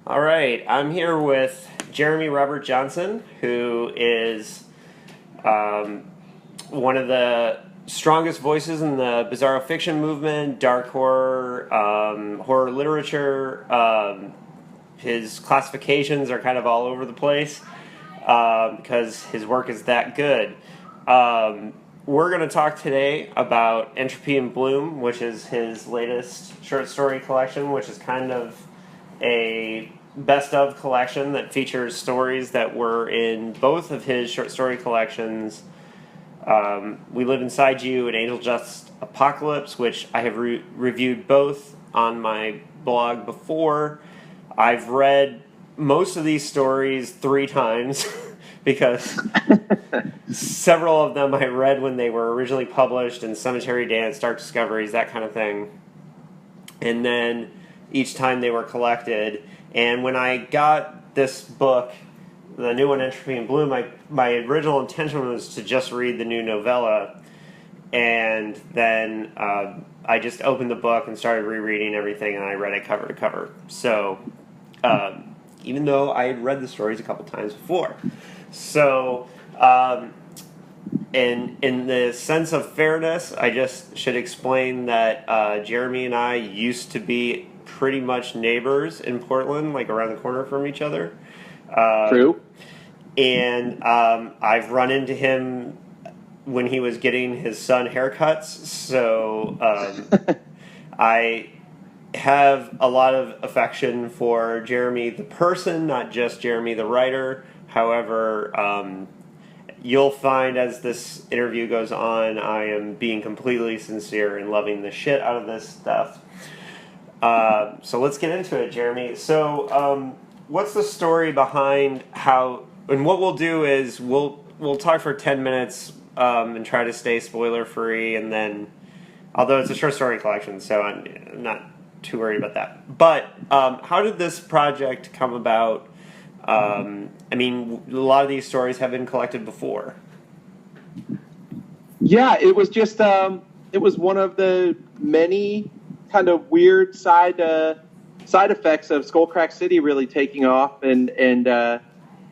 All right, I'm here with Jeremy Robert Johnson, who is one of the strongest voices in the bizarro fiction movement, dark horror, horror literature. His classifications are kind of all over the place because his work is that good. We're going to talk today about Entropy and Bloom, which is his latest short story collection, which is kind of a best of collection that features stories that were in both of his short story collections. We Live Inside You and Angel Dust Apocalypse, which I have reviewed both on my blog before. I've read most of these stories 3 times because several of them I read when they were originally published in Cemetery Dance, Dark Discoveries, that kind of thing. And then each time they were collected. And when I got this book, the new one, Entropy and Bloom, my original intention was to just read the new novella. And then I just opened the book and started rereading everything, and I read it cover to cover. So, even though I had read the stories a couple times before. So, in the sense of fairness, I just should explain that Jeremy and I used to be pretty much neighbors in Portland, like around the corner from each other. True. And I've run into him when he was getting his son haircuts, so I have a lot of affection for Jeremy the person, not just Jeremy the writer. However, you'll find as this interview goes on, I am being completely sincere and loving the shit out of this stuff. So let's get into it, Jeremy. So, what's the story behind how? And what we'll do is we'll talk for 10 minutes and try to stay spoiler free, and then, although it's a short story collection, so I'm not too worried about that. But how did this project come about? I mean, a lot of these stories have been collected before. Yeah, it was just it was one of the many kind of weird side effects of SKULLCRACK City really taking off and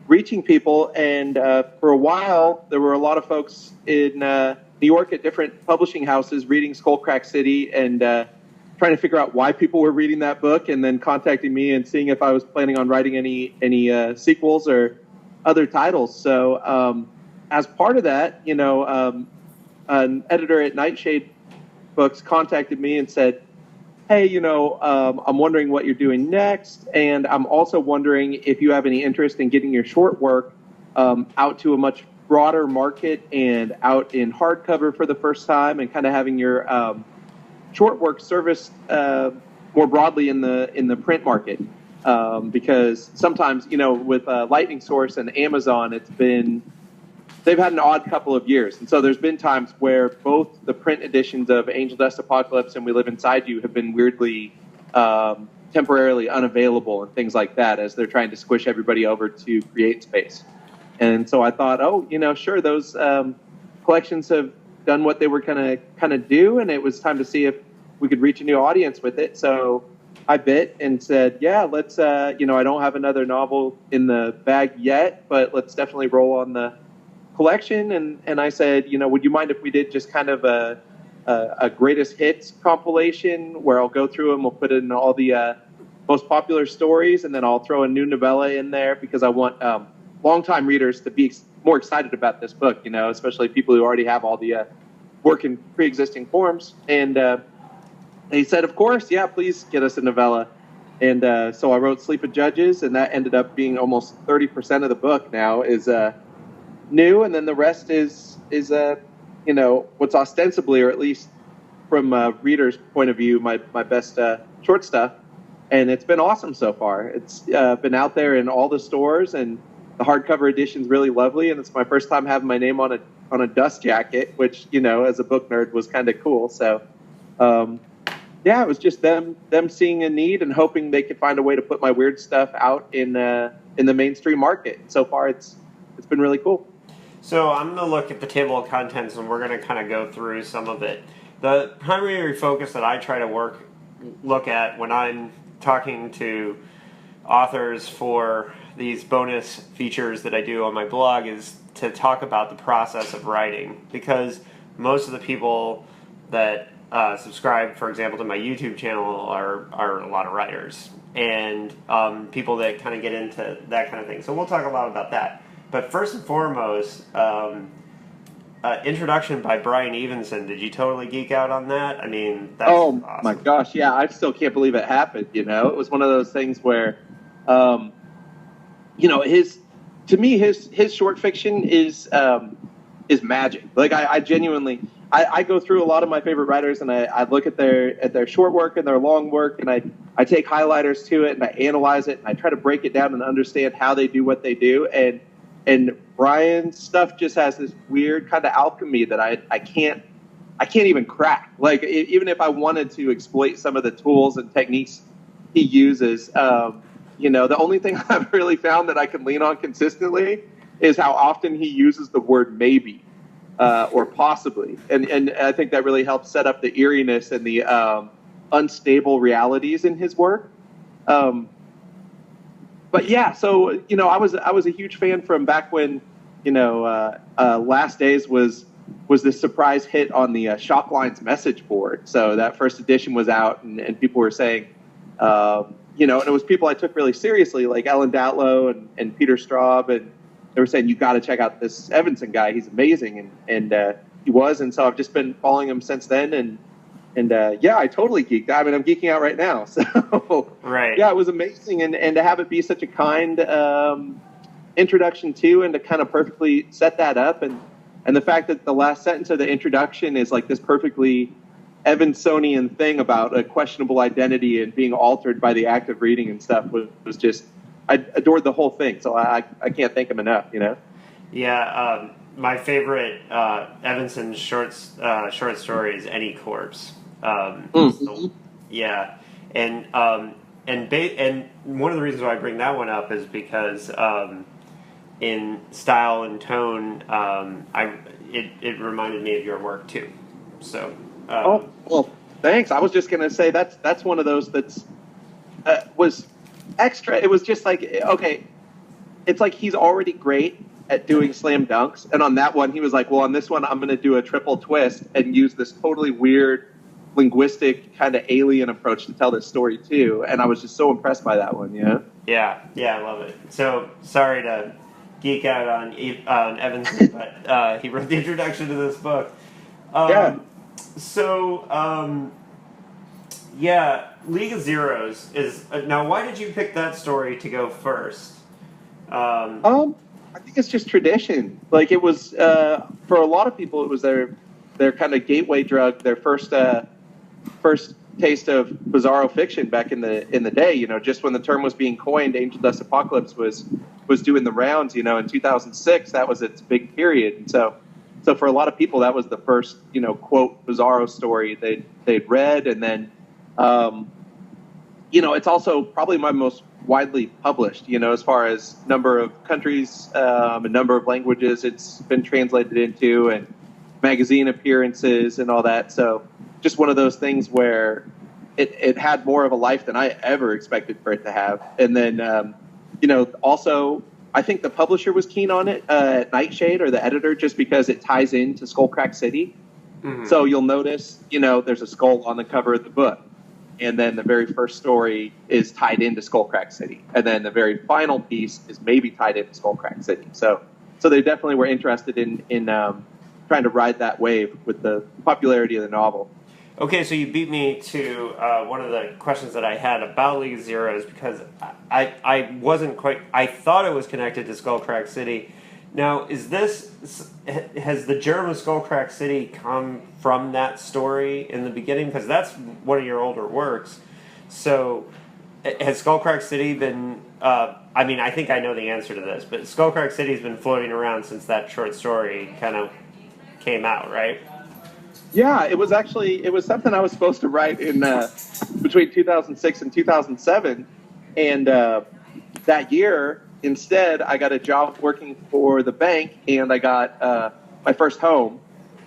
reaching people. And for a while, there were a lot of folks in New York at different publishing houses reading SKULLCRACK City and trying to figure out why people were reading that book, and then contacting me and seeing if I was planning on writing any sequels or other titles. So as part of that, an editor at Nightshade Books contacted me and said, hey, I'm wondering what you're doing next, and I'm also wondering if you have any interest in getting your short work out to a much broader market and out in hardcover for the first time, and kind of having your short work serviced more broadly in the print market. Because sometimes, with Lightning Source and Amazon, they've had an odd couple of years. And so there's been times where both the print editions of Angel Dust Apocalypse and We Live Inside You have been weirdly, temporarily unavailable and things like that as they're trying to squish everybody over to create space. And so I thought, sure, those collections have done what they were going to kind of do, and it was time to see if we could reach a new audience with it. So I bit and said, yeah, let's, I don't have another novel in the bag yet, but let's definitely roll on the collection. And I said, would you mind if we did just kind of a greatest hits compilation where I'll go through and we'll put in all the most popular stories, and then I'll throw a new novella in there because I want longtime readers to be more excited about this book, especially people who already have all the work in pre-existing forms. And he said, of course, yeah, please get us a novella. And so I wrote Sleep of Judges, and that ended up being almost 30% of the book now is new, and then the rest is what's ostensibly, or at least from a reader's point of view, my best short stuff. And it's been awesome so far. It's been out there in all the stores, and the hardcover edition's really lovely, and it's my first time having my name on a dust jacket, which, as a book nerd, was kind of cool. So it was just them seeing a need and hoping they could find a way to put my weird stuff out in the mainstream market. So far it's been really cool. So I'm going to look at the table of contents, and we're going to kind of go through some of it. The primary focus that I try to look at when I'm talking to authors for these bonus features that I do on my blog is to talk about the process of writing, because most of the people that subscribe, for example, to my YouTube channel are a lot of writers and people that kind of get into that kind of thing. So we'll talk a lot about that. But first and foremost, introduction by Brian Evenson. Did you totally geek out on that? I mean, that's awesome. My gosh, yeah, I still can't believe it happened. You know, it was one of those things where, you know, his short fiction is magic. Like I genuinely, I go through a lot of my favorite writers and I look at their short work and their long work, and I take highlighters to it and I analyze it and I try to break it down and understand how they do what they do. And Brian's stuff just has this weird kind of alchemy that I can't even crack. Like, even if I wanted to exploit some of the tools and techniques he uses, you know, the only thing I've really found that I can lean on consistently is how often he uses the word maybe or possibly. And I think that really helps set up the eeriness and the unstable realities in his work. But yeah, so, you know, I was a huge fan from back when, you know, Last Days was this surprise hit on the Shocklines message board. So that first edition was out, and people were saying, you know, and it was people I took really seriously, like Ellen Datlow and Peter Straub, and they were saying, you got to check out this Evanson guy. He's amazing, and he was, and so I've just been following him since then, and yeah, I totally geeked out. I mean, I'm geeking out right now. So right. Yeah, it was amazing, and to have it be such a kind introduction to, and to kind of perfectly set that up, and the fact that the last sentence of the introduction is like this perfectly Evansonian thing about a questionable identity and being altered by the act of reading and stuff was just, I adored the whole thing. So I can't thank him enough, you know? Yeah, my favorite Evanson short story is Any Corpse. So, yeah, and one of the reasons why I bring that one up is because in style and tone, it reminded me of your work too. So. Oh, well, thanks. I was just gonna say that's one of those that's was extra. It was just like, okay, it's like he's already great at doing slam dunks, and on that one he was like, well, on this one I'm gonna do a triple twist and use this totally weird linguistic kind of alien approach to tell this story too. And I was just so impressed by that one. Yeah, I love it. So sorry to geek out on Evanson, but he wrote the introduction to this book. Yeah. So, yeah, League of Zeros is... now, why did you pick that story to go first? I think it's just tradition. Like, it was, for a lot of people, it was their kind of gateway drug, their first taste of bizarro fiction back in the day. You know, just when the term was being coined, Angel Dust Apocalypse was doing the rounds, you know, in 2006. That was its big period. And so for a lot of people, that was the first, you know, quote, bizarro story they'd read. And then, you know, it's also probably my most widely published, you know, as far as number of countries, and number of languages it's been translated into, and magazine appearances and all that. So just one of those things where it had more of a life than I ever expected for it to have. And then, you know, also, I think the publisher was keen on it, Nightshade, or the editor, just because it ties into SKULLCRACK City. Mm-hmm. So you'll notice, you know, there's a skull on the cover of the book. And then the very first story is tied into SKULLCRACK City. And then the very final piece is maybe tied into SKULLCRACK City. So they definitely were interested in trying to ride that wave with the popularity of the novel. Okay, so you beat me to one of the questions that I had about League of Zeros, because I wasn't quite... I thought it was connected to SKULLCRACK City. Now, has the germ of SKULLCRACK City come from that story in the beginning? Because that's one of your older works. So has SKULLCRACK City been... I mean, I think I know the answer to this, but SKULLCRACK City's been floating around since that short story kind of came out, right? Yeah, it was something I was supposed to write in between 2006 and 2007, and that year, instead, I got a job working for the bank, and I got my first home,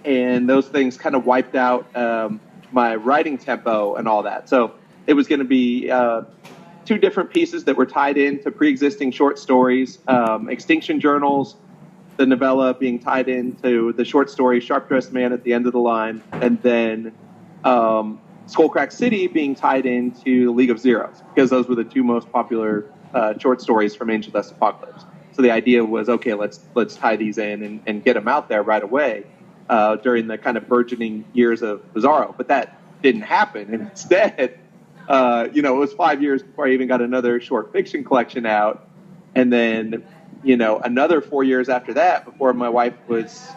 and those things kind of wiped out my writing tempo and all that. So it was going to be two different pieces that were tied into pre-existing short stories, Extinction Journals, the novella being tied into the short story Sharp Dressed Man at the End of the Line, and then SKULLCRACK City being tied into League of Zeros, because those were the two most popular short stories from Angel Dust Apocalypse. So the idea was, okay, let's tie these in and get them out there right away during the kind of burgeoning years of Bizarro. But that didn't happen. And instead, it was 5 years before I even got another short fiction collection out. And then, another 4 years after that, before my wife was,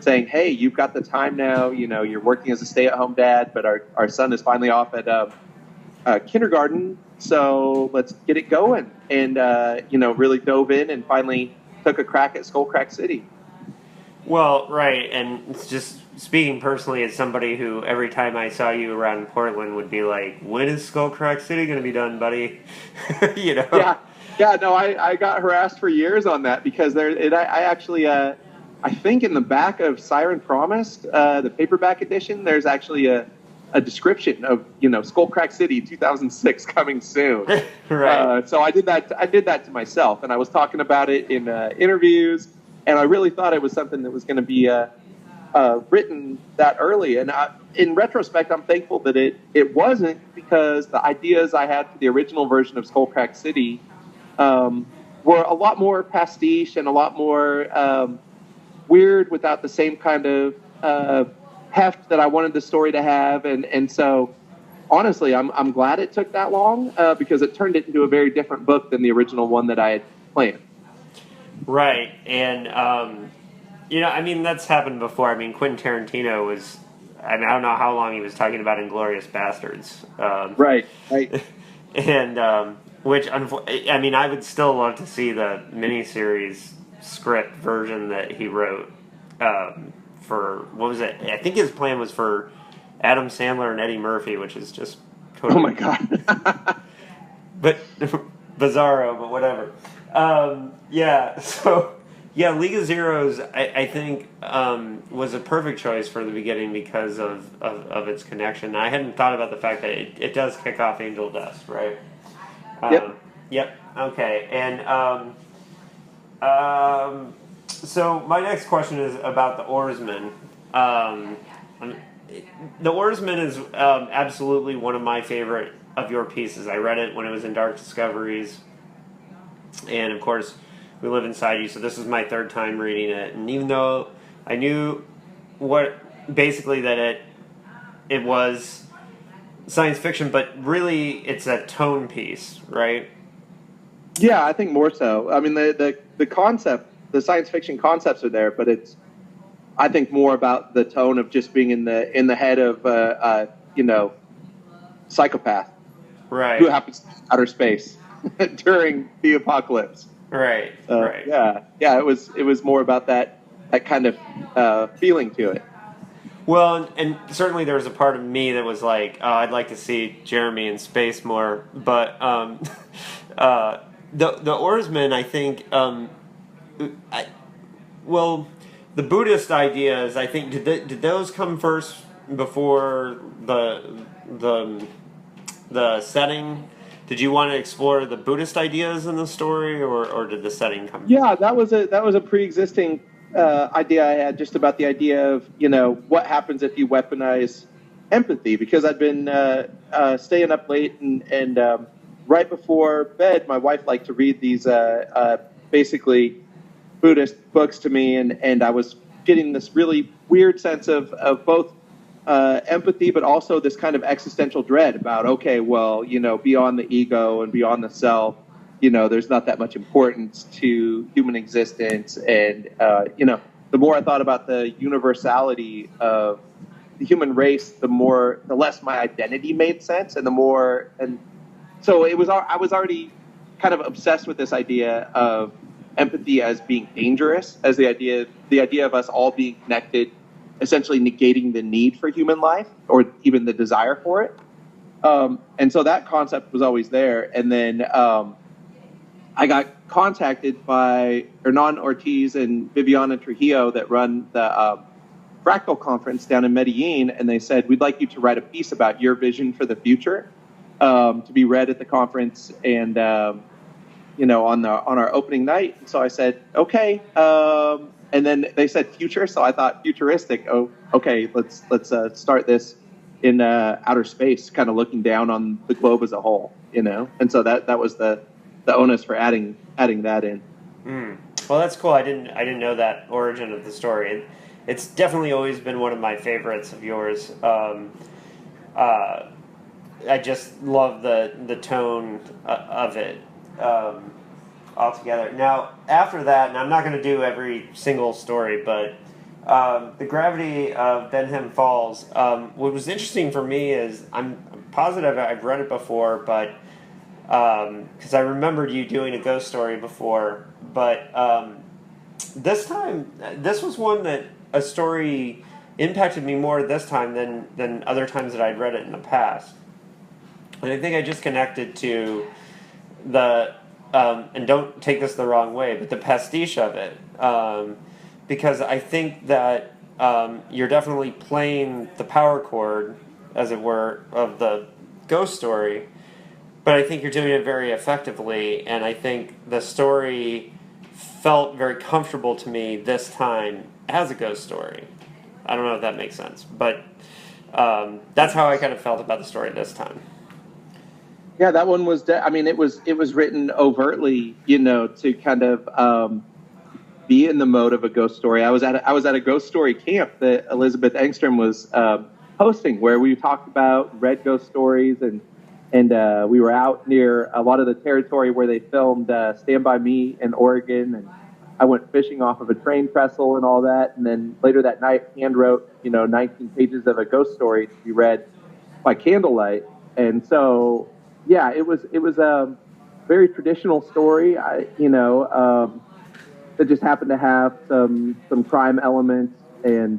saying, hey, you've got the time now, you're working as a stay-at-home dad, but our son is finally off at kindergarten, so let's get it going. And, really dove in and finally took a crack at SKULLCRACK City. Well, right, and it's just speaking personally as somebody who every time I saw you around Portland would be like, when is SKULLCRACK City going to be done, buddy? Yeah, no, I got harassed for years on that, because I think in the back of Siren Promised, the paperback edition, there's actually a description of, SKULLCRACK City 2006 coming soon. Right. So I did that to myself, and I was talking about it in interviews, and I really thought it was something that was going to be written that early. And in retrospect, I'm thankful that it wasn't, because the ideas I had for the original version of SKULLCRACK City were a lot more pastiche and a lot more weird, without the same kind of heft that I wanted the story to have. And so, honestly, I'm glad it took that long, because it turned it into a very different book than the original one that I had planned. Right, and that's happened before. I mean, Quentin Tarantino was, I don't know how long he was talking about Inglourious Bastards. Right. And, which, I would still love to see the miniseries script version that he wrote for, what was it? I think his plan was for Adam Sandler and Eddie Murphy, which is just totally... Oh, my God. But bizarro, but whatever. League of Zeros, I think, was a perfect choice for the beginning because of its connection. I hadn't thought about the fact that it does kick off Angel Dust, right? Yep. Okay. And so my next question is about the Oarsman. The Oarsman is absolutely one of my favorite of your pieces. I read it when it was in Dark Discoveries, and of course, We Live Inside You. So this is my third time reading it, and even though I knew that it was science fiction, but really it's a tone piece, right? Yeah, I think more so. I mean, the concept, the science fiction concepts are there, but it's, I think, more about the tone of just being in the head of psychopath, right, who happens to be in outer space during the apocalypse. Right. Right. Yeah. It was more about that kind of feeling to it. Well, and certainly there was a part of me that was like, oh, I'd like to see Jeremy in space more. But the Oarsman, I think, the Buddhist ideas, I think, did those come first before the setting? Did you want to explore the Buddhist ideas in the story, or did the setting come? Yeah, that was a pre-existing idea I had, just about the idea of, what happens if you weaponize empathy, because I'd been staying up late and right before bed, my wife liked to read these basically Buddhist books to me, and I was getting this really weird sense of both empathy, but also this kind of existential dread about, okay, well, beyond the ego and beyond the self, there's not that much importance to human existence. And, the more I thought about the universality of the human race, the less my identity made sense. And so I was already kind of obsessed with this idea of empathy as being dangerous, as the idea of us all being connected, essentially negating the need for human life or even the desire for it. And so that concept was always there. And then I got contacted by Hernan Ortiz and Viviana Trujillo that run the Fractal conference down in Medellin, and they said, we'd like you to write a piece about your vision for the future. to be read at the conference, and on our opening night. So I said, okay. And then they said future, so I thought futuristic. Oh, okay. Let's start this in outer space, kind of looking down on the globe as a whole, And so that was the onus for adding that in. Well, that's cool. I didn't know that origin of the story. It's definitely always been one of my favorites of yours. I just love the tone of it altogether. Now, after that, and I'm not going to do every single story, but the gravity of Benham Falls. What was interesting for me is I'm positive I've read it before, but because I remembered you doing a ghost story before, but this time, this was one that a story impacted me more this time than other times that I'd read it in the past. And I think I just connected to the, and don't take this the wrong way, but the pastiche of it. Because I think that you're definitely playing the power chord, as it were, of the ghost story, but I think you're doing it very effectively, and I think the story felt very comfortable to me this time as a ghost story. I don't know if that makes sense, but that's how I kind of felt about the story this time. Yeah, that one was. It was written overtly, to kind of be in the mode of a ghost story. I was at a ghost story camp that Elizabeth Engstrom was hosting, where we talked about read ghost stories, and we were out near a lot of the territory where they filmed Stand By Me in Oregon, and I went fishing off of a train trestle and all that, and then later that night hand wrote 19 pages of a ghost story to be read by candlelight. And so yeah, it was a very traditional story, that just happened to have some crime elements, and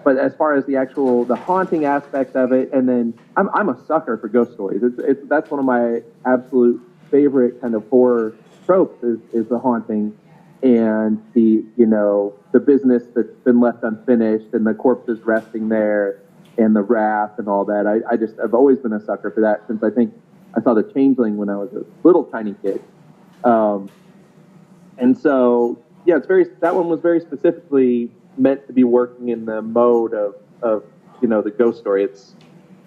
but as far as the haunting aspect of it, and then I'm a sucker for ghost stories. That's one of my absolute favorite kind of horror tropes is the haunting and the business that's been left unfinished and the corpses resting there and the wrath and all that. I've always been a sucker for that since I think I saw The Changeling when I was a little tiny kid. And so, yeah, that one was very specifically meant to be working in the mode of the ghost story. It's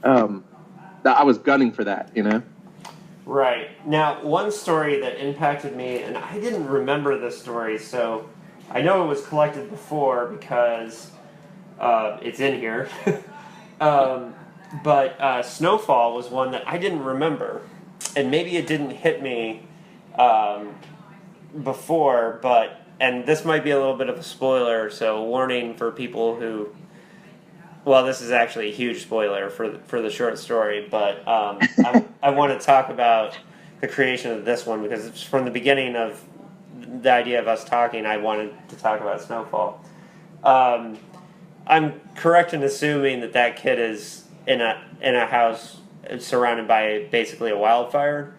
I was gunning for that, Right. Now, one story that impacted me, and I didn't remember this story, so I know it was collected before because it's in here. But Snowfall was one that I didn't remember, and maybe it didn't hit me before, and this might be a little bit of a spoiler, so warning for people who, well, this is actually a huge spoiler for the short story, but I want to talk about the creation of this one, because it's from the beginning of the idea of us talking, I wanted to talk about Snowfall. I'm correct in assuming that kid is in a house surrounded by basically a wildfire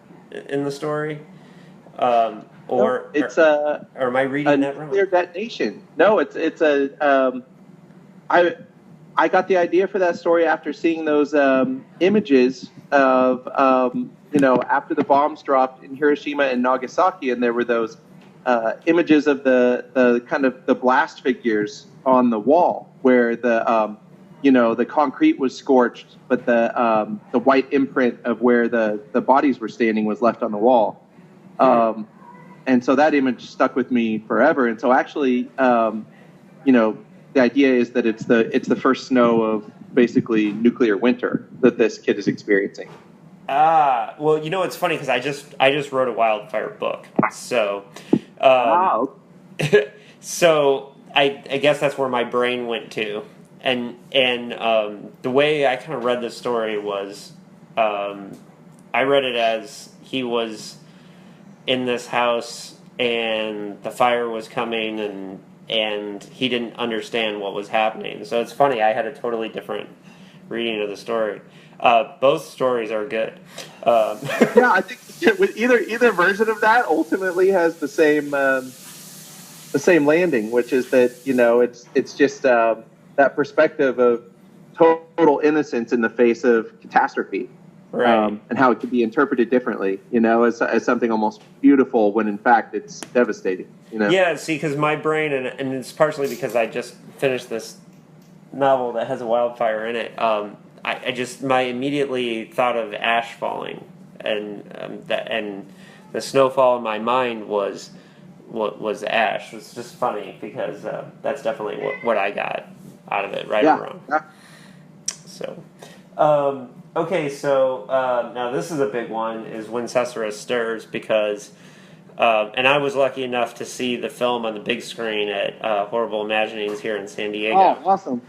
in the story, or am I reading that wrong? Nuclear detonation. No, it's I got the idea for that story after seeing those images of after the bombs dropped in Hiroshima and Nagasaki, and there were those images of the kind of the blast figures on the wall where the concrete was scorched, but the white imprint of where the bodies were standing was left on the wall. And so that image stuck with me forever. And so actually, the idea is that it's the first snow of basically nuclear winter that this kid is experiencing. Well, it's funny because I just wrote a wildfire book, so Wow. So I guess that's where my brain went to, and the way I kind of read this story was, I read it as he was in this house and the fire was coming and he didn't understand what was happening. So it's funny, I had a totally different reading of the story. Both stories are good. Yeah, I think with either version of that ultimately has the same landing, which is that it's just that perspective of total innocence in the face of catastrophe. Right. and how it could be interpreted differently, as something almost beautiful when in fact it's devastating. Yeah, see, because my brain, and it's partially because I just finished this novel that has a wildfire in it. I just my immediately thought of ash falling, and the snowfall in my mind was ash. It's just funny because that's definitely what I got out of it, right or wrong. Yeah. So, okay, so now this is a big one, is When Susurrus Stirs, because, and I was lucky enough to see the film on the big screen at Horrible Imaginings here in San Diego. Oh, awesome.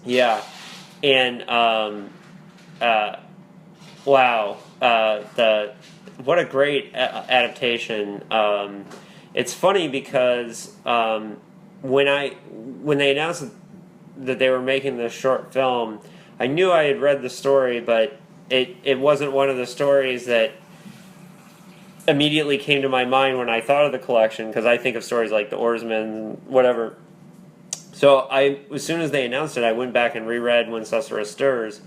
Yeah, and wow, what a great adaptation. It's funny because when they announced that they were making this short film, I knew I had read the story, but it wasn't one of the stories that immediately came to my mind when I thought of the collection, because I think of stories like The Oarsman, whatever. So as soon as they announced it, I went back and reread When Susurrus Stirs,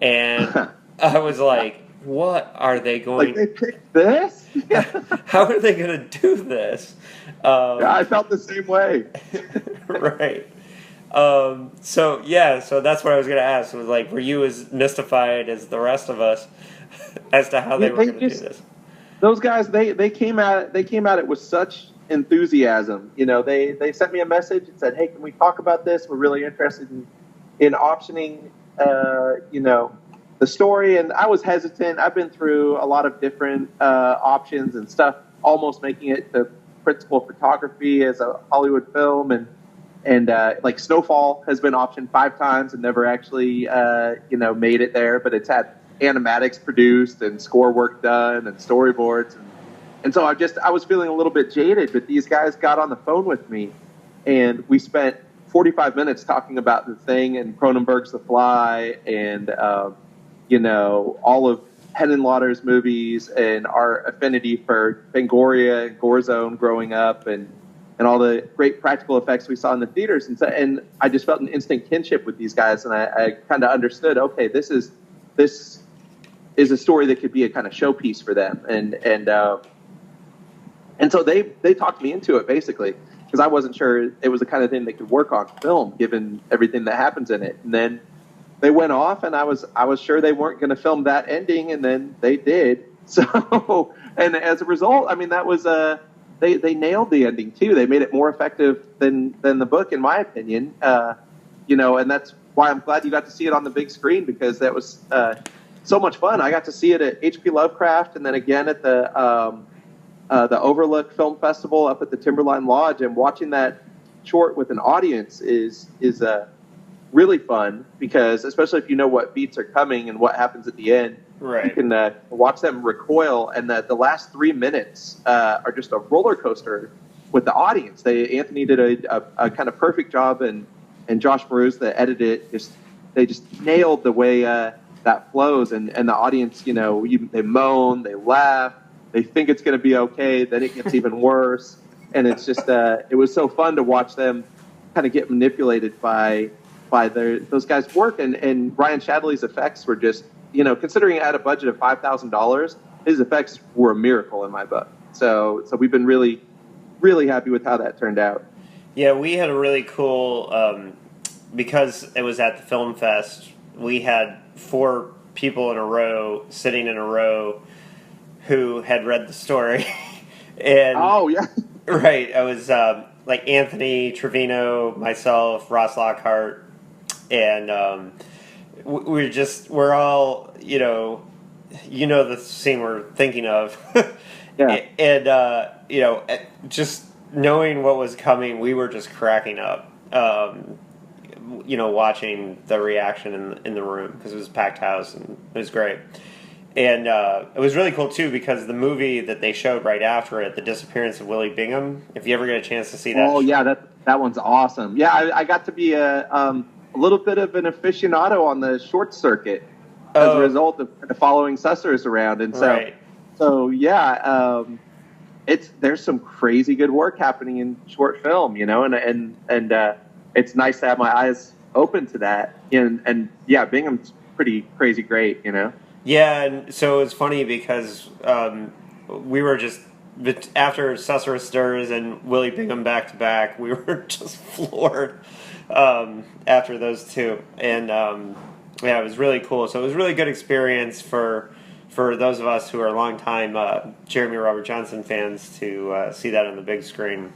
and I was like, what are they going... Like, they picked this? How are they going to do this? Yeah, I felt the same way. Right. So that's what I was going to ask. Was like, were you as mystified as the rest of us as to how they were going to do this? Those guys, they came at it with such enthusiasm. They sent me a message and said, "Hey, can we talk about this? We're really interested in optioning, the story." And I was hesitant. I've been through a lot of different options and stuff, almost making it to principal photography as a Hollywood film, and like Snowfall has been optioned 5 times and never actually made it there, but it's had animatics produced and score work done and storyboards, and so I was feeling a little bit jaded. But these guys got on the phone with me, and we spent 45 minutes talking about The Thing and Cronenberg's The Fly, and all of Henenlotter's movies, and our affinity for Fangoria and Gorezone growing up, and all the great practical effects we saw in the theaters. And I just felt an instant kinship with these guys, and I kind of understood, okay, this is a story that could be a kind of showpiece for them. And so they talked me into it, basically, because I wasn't sure it was the kind of thing they could work on film, given everything that happens in it. And then they went off, and I was sure they weren't going to film that ending, and then they did. So, and as a result, I mean, that was they nailed the ending too. They made it more effective than the book, in my opinion. And that's why I'm glad you got to see it on the big screen, because that was so much fun. I got to see it at H.P. Lovecraft, and then again at the Overlook Film Festival up at the Timberline Lodge. And watching that short with an audience is really fun, because especially if you know what beats are coming and what happens at the end, right, you can watch them recoil. And the last 3 minutes are just a roller coaster with the audience. Anthony did a kind of perfect job, and Josh Marouz, that edited it, they just nailed the way that flows. And the audience, they moan, they laugh, they think it's going to be okay, then it gets even worse. And it's just it was so fun to watch them kind of get manipulated by those guys' work. And Ryan Shadley's effects were just, considering it had a budget of $5,000, his effects were a miracle in my book. So we've been really, really happy with how that turned out. Yeah, we had a really cool, because it was at the Film Fest, we had 4 people in a row, sitting in a row, who had read the story. And oh, yeah. Right. I was like Anthony Trevino, myself, Ross Lockhart, and we're all, the scene we're thinking of. Yeah. And, just knowing what was coming, we were just cracking up, watching the reaction in the room, because it was a packed house, and it was great. And it was really cool, too, because the movie that they showed right after it, The Disappearance of Willie Bingham, if you ever get a chance to see that. Oh, yeah, that one's awesome. Yeah, I got to be a little bit of an aficionado on the short circuit as a result of following Susurrus around. And so, right. There's some crazy good work happening in short film, and it's nice to have my eyes open to that. And yeah, Bingham's pretty crazy great, Yeah, and so it's funny because we were just after Sussur Stirs and Willie Bingham back to back, we were just floored after those two, and yeah, it was really cool. So it was a really good experience for those of us who are longtime Jeremy Robert Johnson fans to see that on the big screen,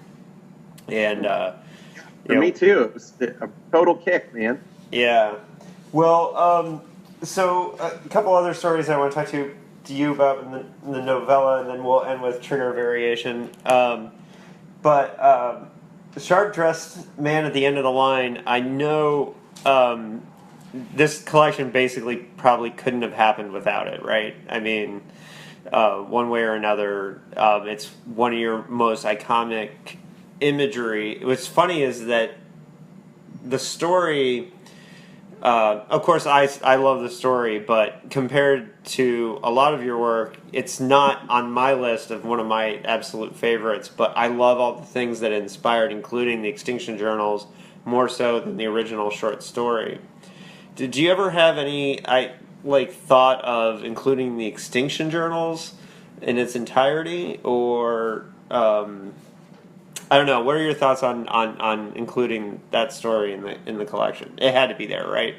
and for me too, it was a total kick, man. Yeah, well. So a couple other stories I want to talk to you about in the novella, and then we'll end with Trigger Variation. But Sharp-Dressed Man at the End of the Line, I know this collection basically probably couldn't have happened without it, right? I mean, one way or another, it's one of your most iconic imagery. What's funny is that the story... of course, I love the story, but compared to a lot of your work, it's not on my list of one of my absolute favorites, but I love all the things that it inspired, including the Extinction Journals, more so than the original short story. Did you ever have any thought of including the Extinction Journals in its entirety, or... I don't know. What are your thoughts on including that story in the collection? It had to be there, right?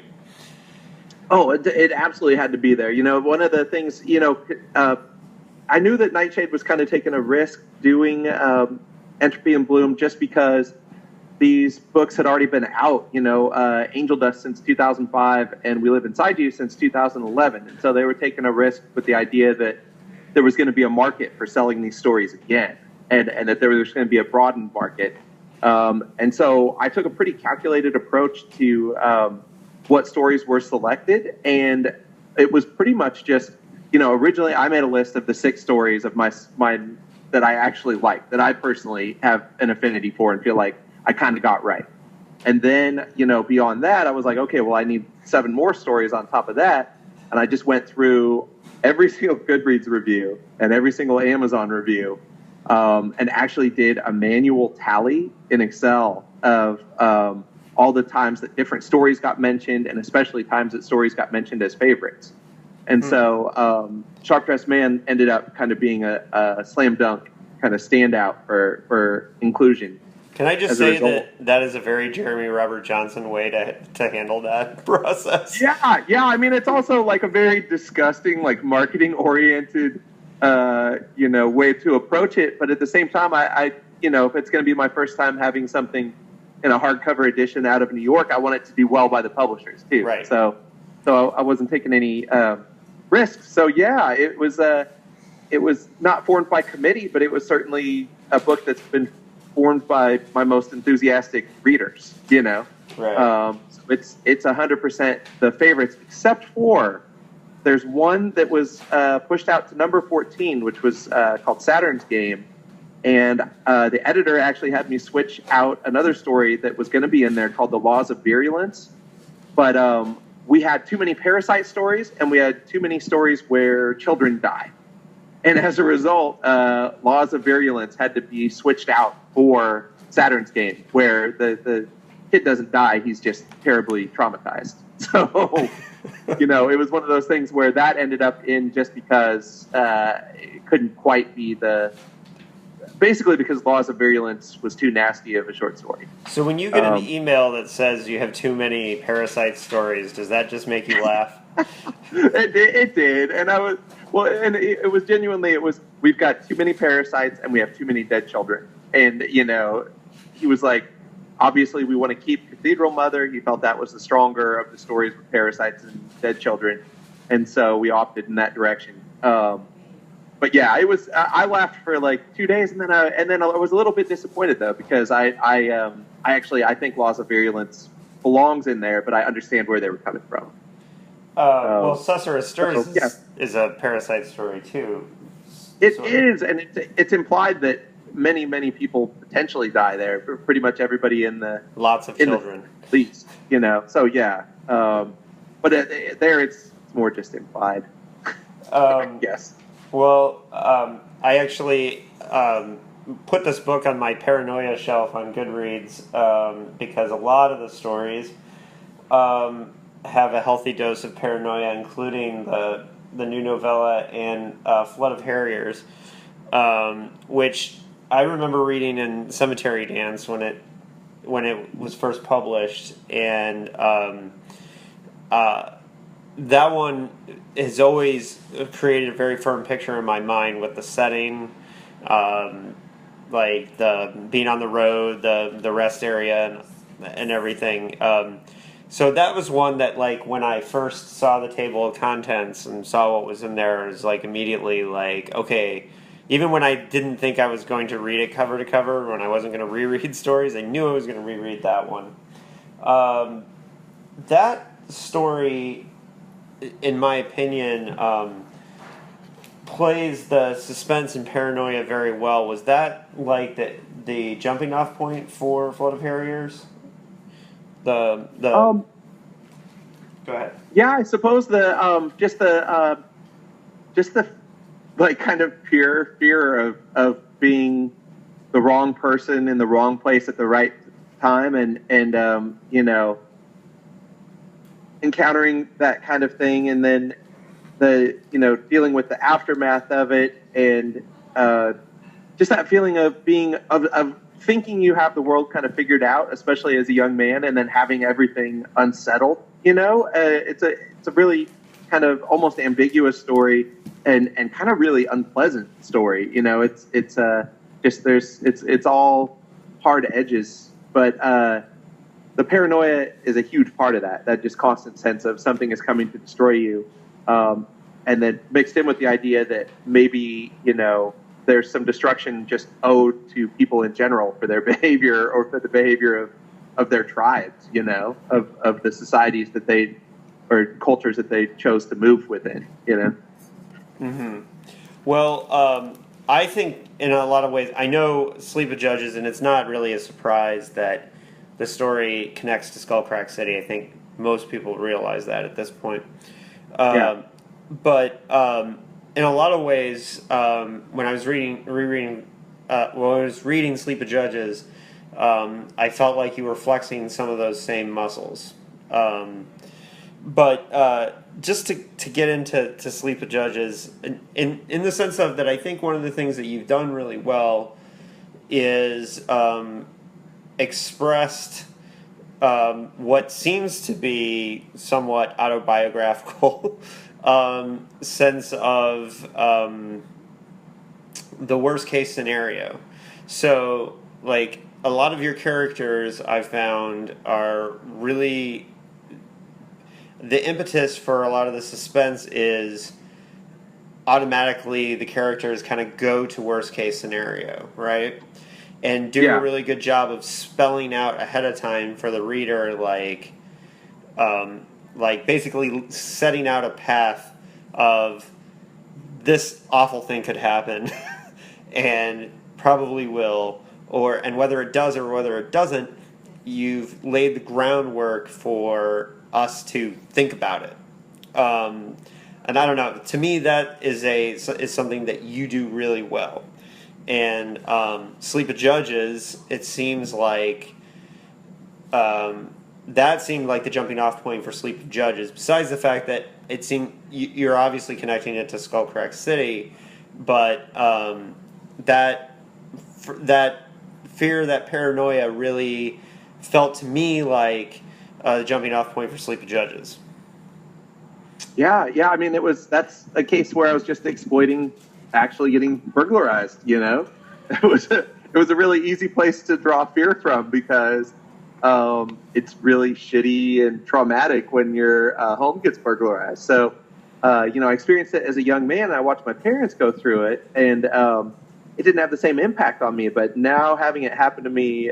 Oh, it absolutely had to be there. You know, one of the things, I knew that Nightshade was kind of taking a risk doing Entropy and Bloom just because these books had already been out. Angel Dust since 2005, and We Live Inside You since 2011, and so they were taking a risk with the idea that there was going to be a market for selling these stories again. And that there was going to be a broadened market. And so I took a pretty calculated approach to what stories were selected. And it was pretty much just, originally I made a list of the 6 stories of mine that I actually like, that I personally have an affinity for and feel like I kind of got right. And then, beyond that, I was like, okay, well, I need 7 more stories on top of that. And I just went through every single Goodreads review and every single Amazon review. And actually did a manual tally in Excel of all the times that different stories got mentioned, and especially times that stories got mentioned as favorites. And so Sharp-Dressed Man ended up kind of being a slam dunk kind of standout for inclusion. Can I just say that is a very Jeremy Robert Johnson way to handle that process? Yeah. I mean, it's also like a very disgusting, like marketing-oriented way to approach it. But at the same time, I if it's going to be my first time having something in a hardcover edition out of New York, I want it to do well by the publishers too. Right. So I wasn't taking any risks. So yeah, it was not formed by committee, but it was certainly a book that's been formed by my most enthusiastic readers. Right. So it's 100% the favorites, except for. There's one that was pushed out to number 14, which was called Saturn's Game. And the editor actually had me switch out another story that was going to be in there called The Laws of Virulence. But we had too many parasite stories, and we had too many stories where children die. And as a result, Laws of Virulence had to be switched out for Saturn's Game, where the kid doesn't die, he's just terribly traumatized. So... it was one of those things where that ended up in just because it couldn't quite be basically because Laws of Virulence was too nasty of a short story. So when you get an email that says you have too many parasite stories, does that just make you laugh? It did. And it was genuinely, we've got too many parasites and we have too many dead children. And, he was like, obviously, we want to keep Cathedral Mother. He felt that was the stronger of the stories with parasites and dead children, and so we opted in that direction. But yeah, it was. I laughed for like 2 days, and then I was a little bit disappointed though because I think Laws of Virulence belongs in there, but I understand where they were coming from. Well, Sussur Stirs is a parasite story too. It is, and it's implied that many people potentially die there. Pretty much everybody in the lots of children, at least. So yeah, but there it's more just implied. Yes. Well, I actually put this book on my paranoia shelf on Goodreads because a lot of the stories have a healthy dose of paranoia, including the the new novella, and Flood of Harriers, which I remember reading in Cemetery Dance when it was first published, and that one has always created a very firm picture in my mind with the setting, like the being on the road, the rest area, and everything. So that was one that, like, when I first saw the table of contents and saw what was in there, it was like immediately like, okay. Even when I didn't think I was going to read it cover to cover, when I wasn't going to reread stories, I knew I was going to reread that one. That story, in my opinion, plays the suspense and paranoia very well. Was that like the jumping off point for Flood of Harriers? Go ahead. Yeah, I suppose just the like kind of pure fear of being the wrong person in the wrong place at the right time, and you know, encountering that kind of thing, and then dealing with the aftermath of it, and just that feeling of being of thinking you have the world kind of figured out, especially as a young man, and then having everything unsettled. It's a really kind of almost ambiguous story, and kind of really unpleasant story. It's all hard edges, but the paranoia is a huge part of that just constant sense of something is coming to destroy you, and then mixed in with the idea that maybe there's some destruction just owed to people in general for their behavior, or for the behavior of their tribes, of the societies that they, or cultures that they chose to move within, Mm-hmm. Well, I think in a lot of ways, I know Sleep of Judges, and it's not really a surprise that the story connects to Skullcrack City. I think most people realize that at this point. Yeah. But in a lot of ways, when I was reading Sleep of Judges, I felt like you were flexing some of those same muscles. But just to get into Sleep of Judges, in the sense of that, I think one of the things that you've done really well is expressed what seems to be somewhat autobiographical sense of the worst case scenario. So, like, a lot of your characters, I've found, are really... The impetus for a lot of the suspense is automatically the characters kind of go to worst case scenario, right? And do a really good job of spelling out ahead of time for the reader, like basically setting out a path of this awful thing could happen and probably will, and whether it does or whether it doesn't, you've laid the groundwork for us to think about it. And I don't know, to me that is something that you do really well. And Sleep of Judges, it seems like that seemed like the jumping off point for Sleep of Judges, besides the fact that it seemed you're obviously connecting it to Skullcrack City, but that fear, that paranoia really felt to me like the jumping off point for Sleep of Judges. Yeah. I mean, that's a case where I was just exploiting actually getting burglarized. It was a really easy place to draw fear from, because it's really shitty and traumatic when your home gets burglarized. So, I experienced it as a young man. And I watched my parents go through it, and it didn't have the same impact on me. But now having it happen to me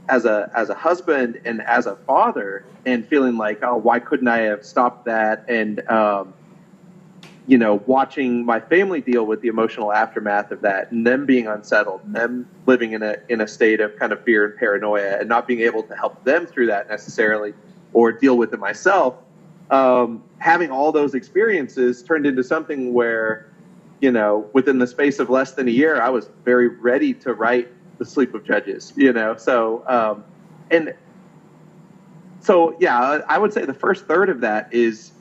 as a husband and as a father, and feeling like, oh, why couldn't I have stopped that? And watching my family deal with the emotional aftermath of that, and them being unsettled, and them living in a state of kind of fear and paranoia, and not being able to help them through that necessarily, or deal with it myself. Having all those experiences turned into something where, within the space of less than a year, I was very ready to write The Sleep of Judges. So yeah, I would say the first third of that is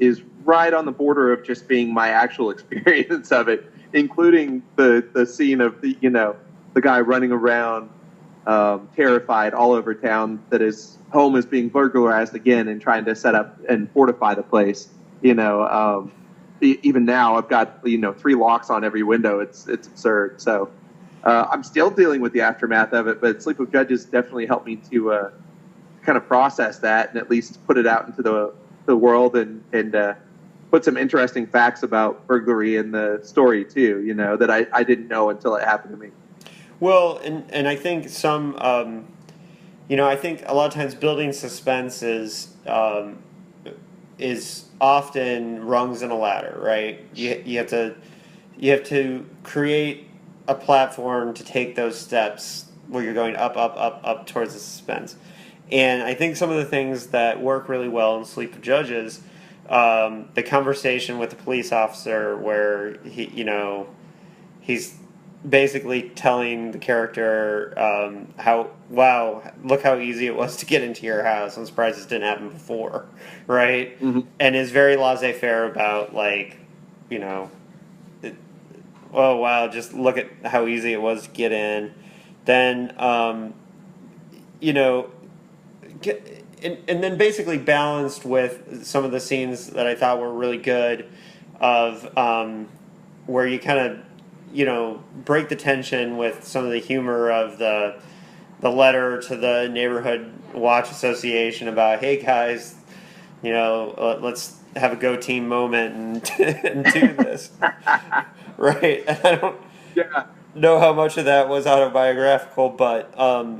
right on the border of just being my actual experience of it, including the scene of the guy running around terrified all over town that his home is being burglarized again and trying to set up and fortify the place. Even now I've got 3 locks on every window. It's absurd. So I'm still dealing with the aftermath of it, but Sleep of Judges definitely helped me to kind of process that and at least put it out into the world and put some interesting facts about burglary in the story too, that I didn't know until it happened to me. Well, and I think I think a lot of times building suspense is often rungs in a ladder, right? You have to create a platform to take those steps where you're going up towards the suspense. And I think some of the things that work really well in Sleep of Judges, the conversation with the police officer where he's basically telling the character look how easy it was to get into your house. I'm surprised this didn't happen before, right? Mm-hmm. And is very laissez-faire about oh wow, just look at how easy it was to get in. Then and then basically balanced with some of the scenes that I thought were really good of where you kind of break the tension with some of the humor of the letter to the neighborhood watch association about, hey guys, let's have a go team moment and do this. Right. And I don't know how much of that was autobiographical, but a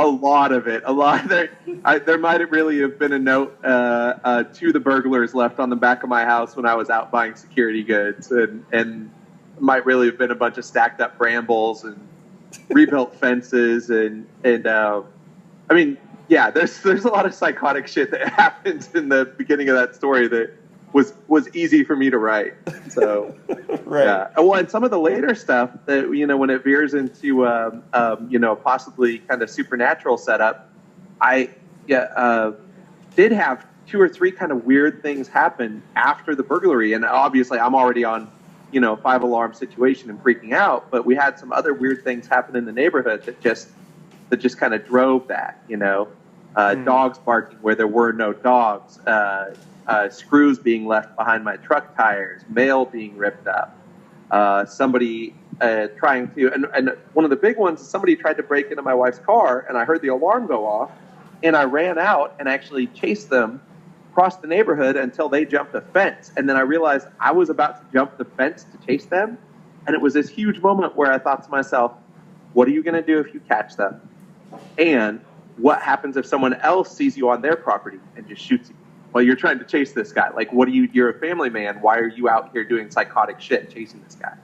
lot of it, there might have really have been a note to the burglars left on the back of my house when I was out buying security goods, and might really have been a bunch of stacked up brambles and rebuilt fences and I mean, yeah, there's a lot of psychotic shit that happens in the beginning of that story that was easy for me to write. So right. Yeah. Well, and some of the later stuff that when it veers into possibly kind of supernatural setup, I did have 2 or 3 kind of weird things happen after the burglary, and obviously I'm already on 5-alarm situation and freaking out, but we had some other weird things happen in the neighborhood that just kind of drove that, dogs barking where there were no dogs, screws being left behind my truck tires, mail being ripped up, somebody trying to, and one of the big ones is somebody tried to break into my wife's car, and I heard the alarm go off, and I ran out and actually chased them across the neighborhood until they jumped a fence. And then I realized I was about to jump the fence to chase them. And it was this huge moment where I thought to myself, what are you going to do if you catch them? And what happens if someone else sees you on their property and just shoots you? Well, you're trying to chase this guy. Like, you're a family man. Why are you out here doing psychotic shit chasing this guy?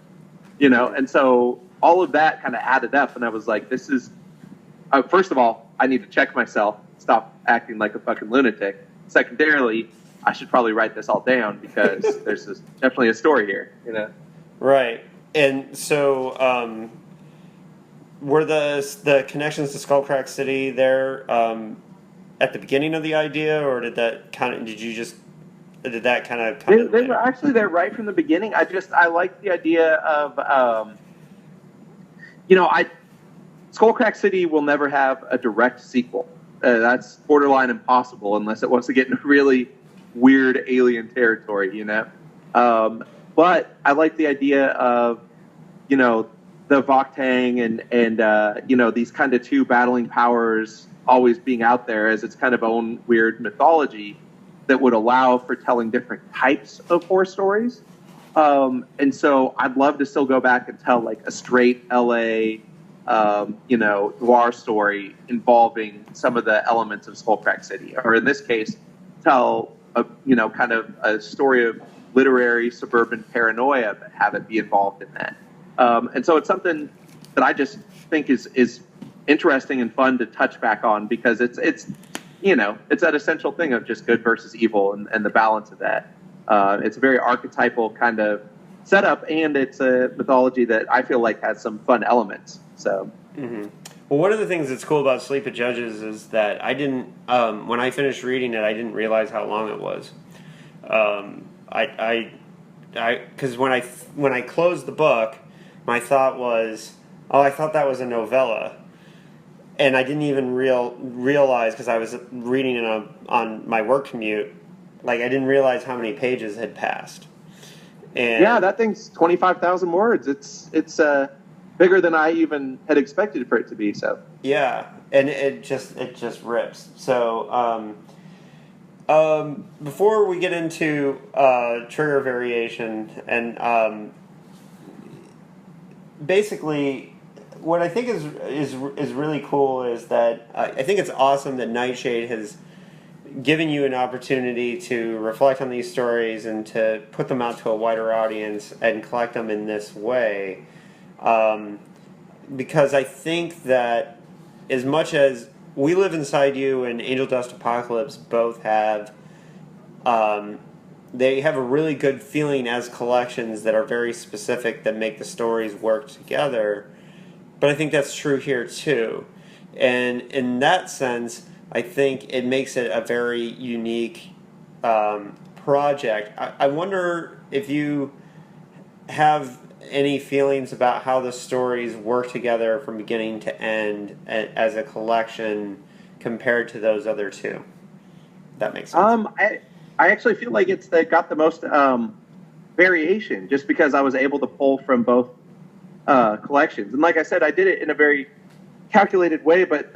And so all of that kind of added up. And I was like, this is, first of all, I need to check myself, stop acting like a fucking lunatic. Secondarily, I should probably write this all down because there's definitely a story here, Right. And so, were the connections to Skullcrack City there at the beginning of the idea, or did that kind of come? They were actually there right from the beginning. I like the idea of, Skullcrack City will never have a direct sequel. That's borderline impossible unless it wants to get into really weird alien territory, But I like the idea of, the Voktang and these kind of 2 battling powers always being out there as its kind of own weird mythology that would allow for telling different types of horror stories. And so I'd love to still go back and tell like a straight LA noir story involving some of the elements of Skullcrack City, or in this case, tell kind of a story of literary suburban paranoia, but have it be involved in that. And so it's something that I just think is interesting and fun to touch back on because it's that essential thing of just good versus evil and the balance of that. It's a very archetypal kind of setup, and it's a mythology that I feel like has some fun elements. So, Well, one of the things that's cool about Sleep of Judges is that I didn't, when I finished reading it, I didn't realize how long it was. Because when I closed the book, my thought was, oh, I thought that was a novella, and I didn't even realize, because I was reading it on my work commute, like I didn't realize how many pages had passed. And yeah, that thing's 25,000 words. It's bigger than I even had expected for it to be. So yeah, and it just rips. So before we get into trigger variation, and basically, what I think is really cool is that I think it's awesome that Nightshade has given you an opportunity to reflect on these stories and to put them out to a wider audience and collect them in this way. Because I think that as much as We Live Inside You and Angel Dust Apocalypse both have, they have a really good feeling as collections that are very specific, that make the stories work together. But I think that's true here too. And in that sense, I think it makes it a very unique project. I wonder if you have any feelings about how the stories work together from beginning to end as a collection compared to those other two. That makes sense. I actually feel like it's got the most variation, just because I was able to pull from both collections. And like I said, I did it in a very calculated way, but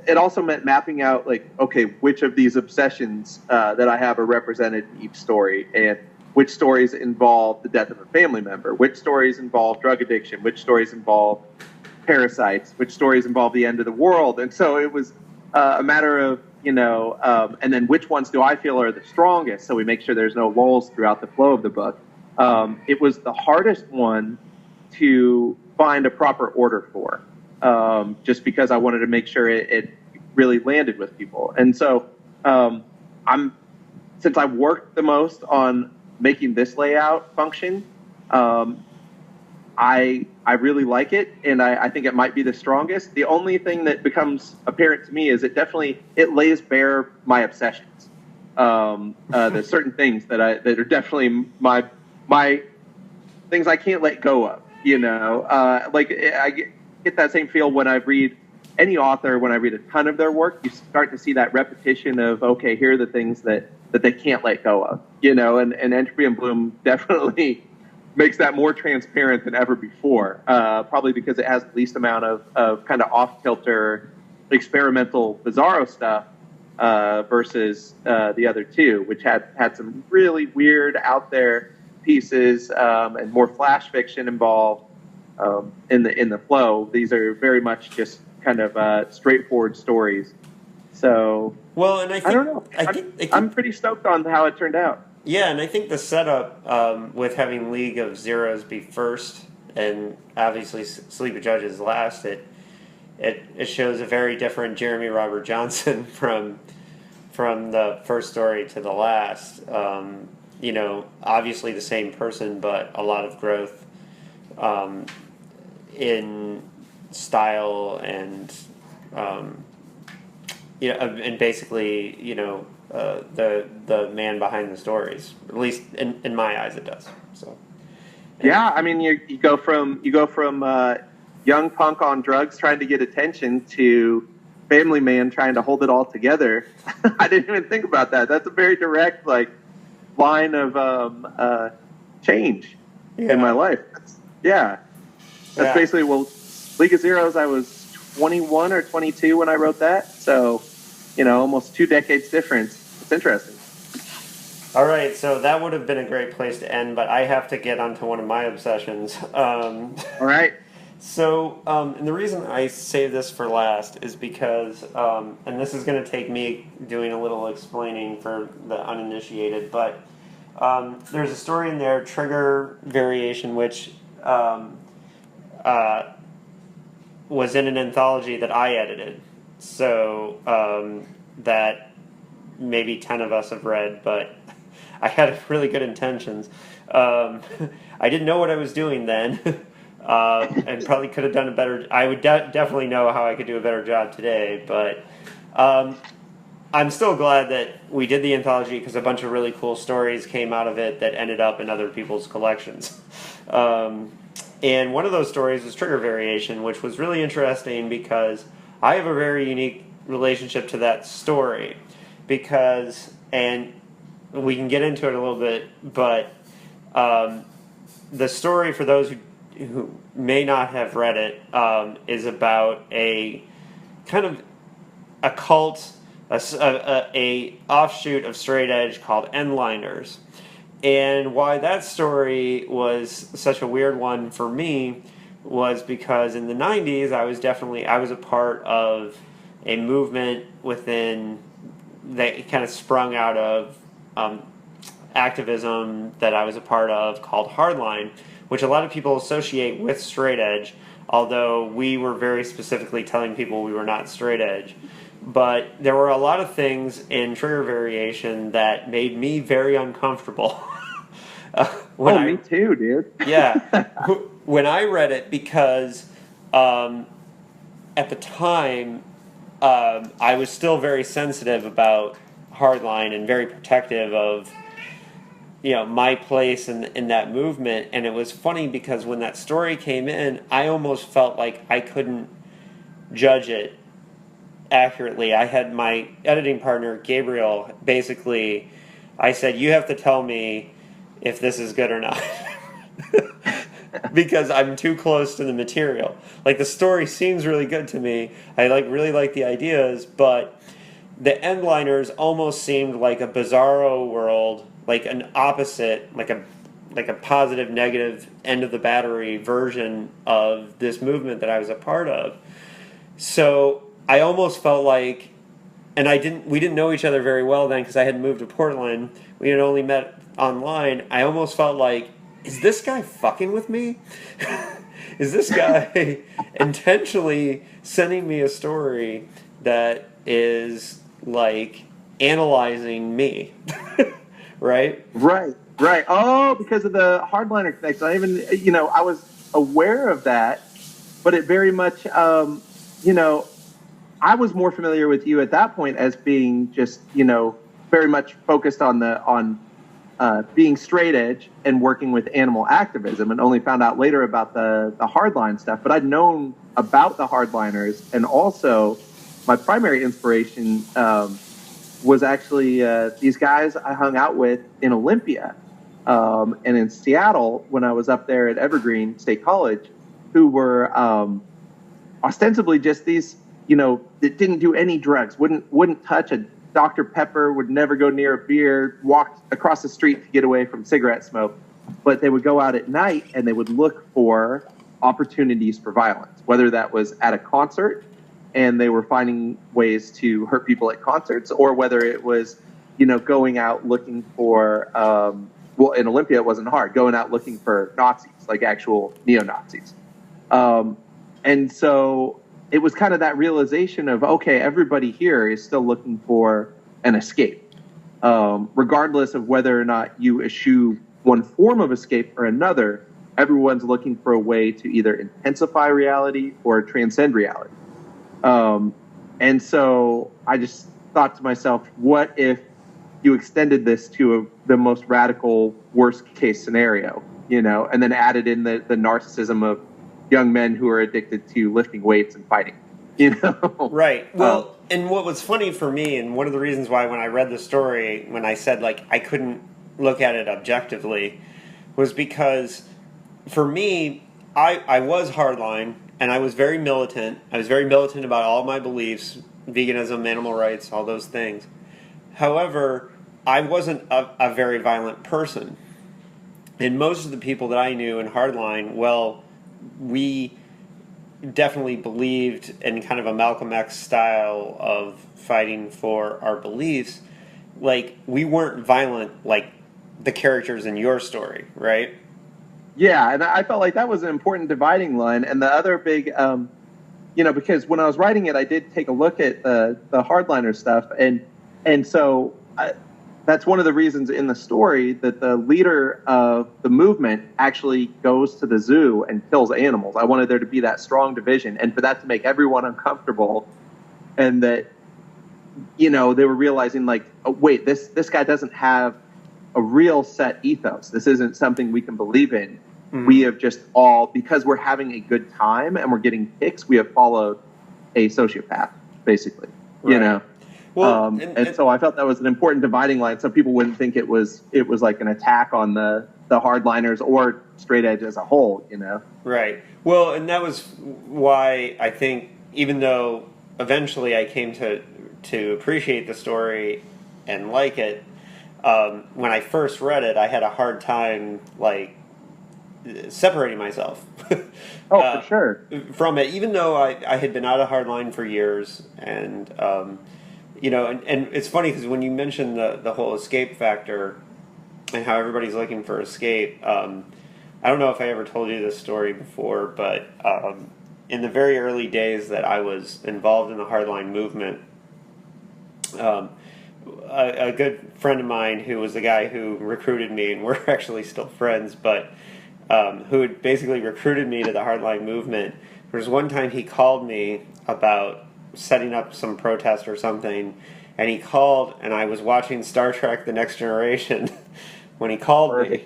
it also meant mapping out, like, okay, which of these obsessions that I have are represented in each story, and which stories involve the death of a family member, which stories involve drug addiction, which stories involve parasites, which stories involve the end of the world. And so it was a matter of, and then which ones do I feel are the strongest, so we make sure there's no lulls throughout the flow of the book. It was the hardest one to find a proper order for, just because I wanted to make sure it really landed with people. And so since I worked the most on making this layout function, I really like it, and I think it might be the strongest. The only thing that becomes apparent to me is it lays bare my obsessions. There's certain things that are definitely my things I can't let go of. Like I get that same feel when I read any author. When I read a ton of their work, you start to see that repetition of, okay, here are the things that they can't let go of. And Entropy and Bloom definitely makes that more transparent than ever before, probably because it has the least amount of kind of off-kilter, experimental, bizarro stuff versus the other two, which had some really weird, out there pieces and more flash fiction involved in the flow. These are very much just kind of straightforward stories. So, well, and I don't know. I'm pretty stoked on how it turned out. Yeah, and I think the setup with having League of Zeros be first and obviously Sleep of Judges last, it shows a very different Jeremy Robert Johnson from the first story to the last. Obviously the same person, but a lot of growth in style and and basically the man behind the stories. At least in my eyes, it does. So. Yeah, I mean, you go from young punk on drugs trying to get attention to family man trying to hold it all together. I didn't even think about that. That's a very direct line of change in my life. That's basically, League of Zeros, I was 21 or 22 when I wrote that. So, almost 2 decades difference. It's interesting. All right, so that would have been a great place to end, but I have to get onto one of my obsessions. All right. So, and the reason I save this for last is because, and this is going to take me doing a little explaining for the uninitiated, but there's a story in there, Trigger Variation, which was in an anthology that I edited. So, that maybe 10 of us have read, but I had really good intentions. I didn't know what I was doing then, and probably could have done a better. I would definitely know how I could do a better job today. But I'm still glad that we did the anthology because a bunch of really cool stories came out of it that ended up in other people's collections. And one of those stories was Trigger Variation, which was really interesting because I have a very unique relationship to that story and we can get into it a little bit, but the story, for those who may not have read it, is about a kind of a cult, a offshoot of straight edge called Endliners. And why that story was such a weird one for me was because in the 90s I was a part of a movement within that kind of sprung out of activism that I was a part of called Hardline, which a lot of people associate with straight edge, although we were very specifically telling people we were not straight edge. But there were a lot of things in Trigger Variation that made me very uncomfortable. Me too, dude. Yeah. When I read it, because at the time, I was still very sensitive about Hardline and very protective of, my place in that movement. And it was funny because when that story came in, I almost felt like I couldn't judge it accurately. I had my editing partner, Gabriel, basically, I said, you have to tell me if this is good or not. Because I'm too close to the material. Like, the story seems really good to me. I really like the ideas, but the Endliners almost seemed like a bizarro world, like an opposite, like a positive, negative, end of the battery version of this movement that I was a part of. So I almost felt like, and we didn't know each other very well then because I had moved to Portland. We had only met online. I almost felt like, is this guy fucking with me? Is this guy intentionally sending me a story that is like analyzing me? Right? Right. Oh, because of the hardliner connection. I was aware of that, but it very much, I was more familiar with you at that point as being just, very much focused on being straight edge and working with animal activism, and only found out later about the hardline stuff. But I'd known about the hardliners, and also my primary inspiration was actually these guys I hung out with in Olympia and in Seattle when I was up there at Evergreen State College, who were ostensibly just these, that didn't do any drugs, wouldn't touch a Dr. Pepper, would never go near a beer, walked across the street to get away from cigarette smoke. But they would go out at night and they would look for opportunities for violence, whether that was at a concert and they were finding ways to hurt people at concerts, or whether it was, going out looking for, in Olympia it wasn't hard, going out looking for Nazis, like actual neo-Nazis. And so it was kind of that realization of, okay, everybody here is still looking for an escape, regardless of whether or not you eschew one form of escape or another. Everyone's looking for a way to either intensify reality or transcend reality. And so I just thought to myself, what if you extended this to the most radical, worst case scenario, and then added in the narcissism of young men who are addicted to lifting weights and fighting, Right. Well, and what was funny for me, and one of the reasons why when I read the story, when I said, I couldn't look at it objectively, was because for me, I was hardline, and I was very militant. I was very militant about all my beliefs, veganism, animal rights, all those things. However, I wasn't a very violent person. And most of the people that I knew in hardline, we definitely believed in kind of a Malcolm X style of fighting for our beliefs. We weren't violent like the characters in your story, right? Yeah, and I felt like that was an important dividing line. And the other big, because when I was writing it, I did take a look at the hardliner stuff, and so that's one of the reasons in the story that the leader of the movement actually goes to the zoo and kills animals. I wanted there to be that strong division, and for that to make everyone uncomfortable, and that you know, they were realizing like, oh, wait, this guy doesn't have a real set ethos. This isn't something we can believe in. Mhm. We have just all, because we're having a good time and we're getting kicks, we have followed a sociopath, basically. You Right. know. Well, And so I felt that was an important dividing line, so people wouldn't think it was like an attack on the hardliners or straight edge as a whole, you know. right. Well, and that was why I think, even though eventually I came to appreciate the story and like it, when I first read it, I had a hard time like separating myself. Oh, for sure. From it, even though I had been out of hardline for years, and you know, and it's funny because when you mentioned the whole escape factor and how everybody's looking for escape, I don't know if I ever told you this story before, but in the very early days that I was involved in the hardline movement, a good friend of mine who was the guy who recruited me, and we're actually still friends, but who had basically recruited me to the hardline movement. There was one time he called me about setting up some protest or something, and he called, and I was watching Star Trek: The Next Generation when he called me.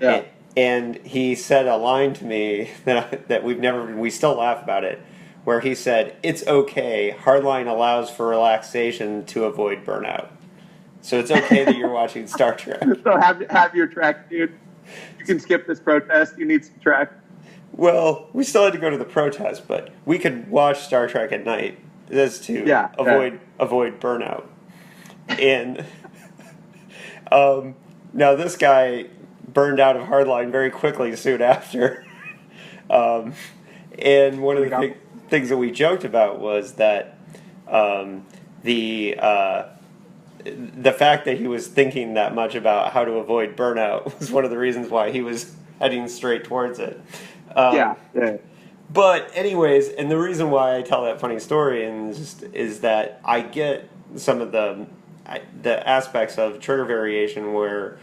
Yeah. And he said a line to me that we still laugh about it, where he said, "It's okay, hardline allows for relaxation to avoid burnout. So it's okay that you're watching Star Trek." So have your track, dude. You can skip this protest. You need some track. Well, we still had to go to the protest, but we could watch Star Trek at night. That's to avoid burnout. And now this guy burned out of hardline very quickly soon after. And one of the things that we joked about was that the fact that he was thinking that much about how to avoid burnout was one of the reasons why he was heading straight towards it. Yeah. But anyways, and the reason why I tell that funny story is that I get some of the aspects of trigger variation where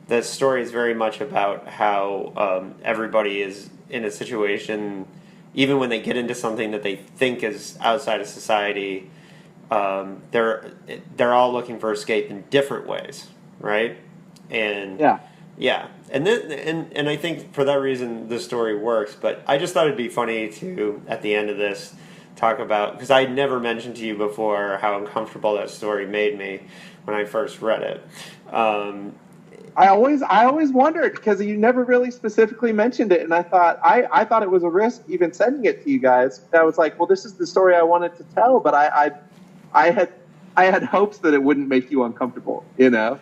the story is very much about how everybody is in a situation, even when they get into something that they think is outside of society, they're all looking for escape in different ways, right? And yeah, and then and I think for that reason this story works. But I just thought it'd be funny to at the end of this talk about, because I never mentioned to you before how uncomfortable that story made me when I first read it. I always wondered, because you never really specifically mentioned it, and I thought it was a risk even sending it to you guys. I was like, well, this is the story I wanted to tell, but I had hopes that it wouldn't make you uncomfortable, you know.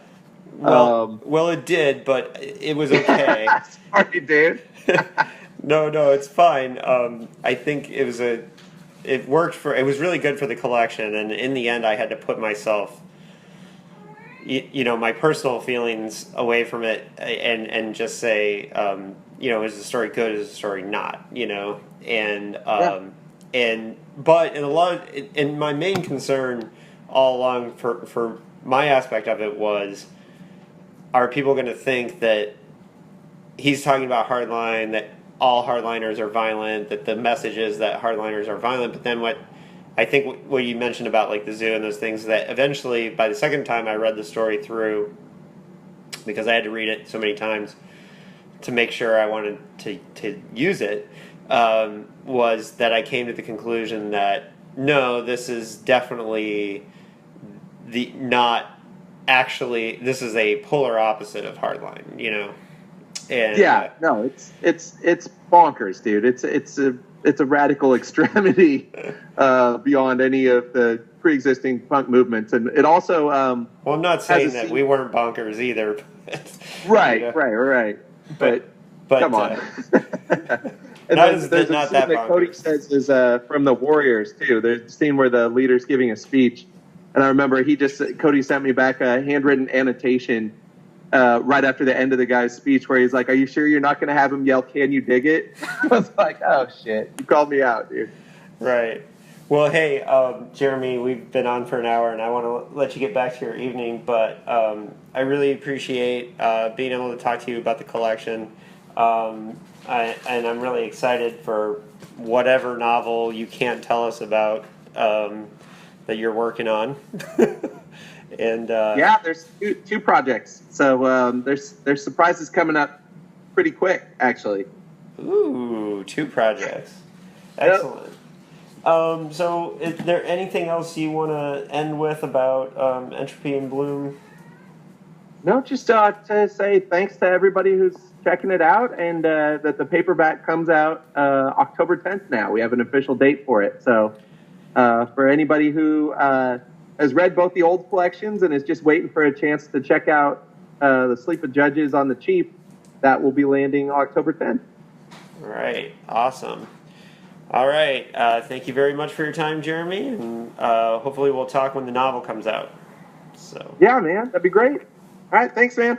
Well, it did, but it was okay. Sorry, dude. No, it's fine. I think it was it was really good for the collection, and in the end, I had to put myself, you know, my personal feelings away from it, and just say, you know, is the story good? Is the story not? You know, and my main concern all along for my aspect of it was, are people going to think that he's talking about hardline, that all hardliners are violent, that the message is that hardliners are violent? But then what you mentioned about like the zoo and those things, that eventually by the second time I read the story through, because I had to read it so many times to make sure I wanted to use it, was that I came to the conclusion that no, this is definitely this is a polar opposite of hardline, you know. And no, it's bonkers, dude. It's a radical extremity beyond any of the pre-existing punk movements, and it also well, I'm not saying that we weren't bonkers either. Right, you know? right. But come on. And not there's that a scene that Cody says is from the Warriors too. There's a scene where the leader's giving a speech, and I remember Cody sent me back a handwritten annotation right after the end of the guy's speech, where he's like, "Are you sure you're not going to have him yell, 'Can you dig it?'" I was like, "Oh shit, you called me out, dude." Right. Well, hey, Jeremy, we've been on for an hour, and I want to let you get back to your evening, but I really appreciate being able to talk to you about the collection, and I'm really excited for whatever novel you can't tell us about that you're working on. And yeah, there's two projects, so there's surprises coming up pretty quick, actually. Ooh, 2 projects. Yep. Excellent. So, is there anything else you want to end with about Entropy and Bloom? No, just to say thanks to everybody who's checking it out, and that the paperback comes out October 10th now. We have an official date for it. So for anybody who has read both the old collections and is just waiting for a chance to check out The Sleep of Judges on the cheap, that will be landing October 10th. All right. Awesome. All right. Thank you very much for your time, Jeremy, and hopefully we'll talk when the novel comes out. So. Yeah, man, that'd be great. All right, thanks, man.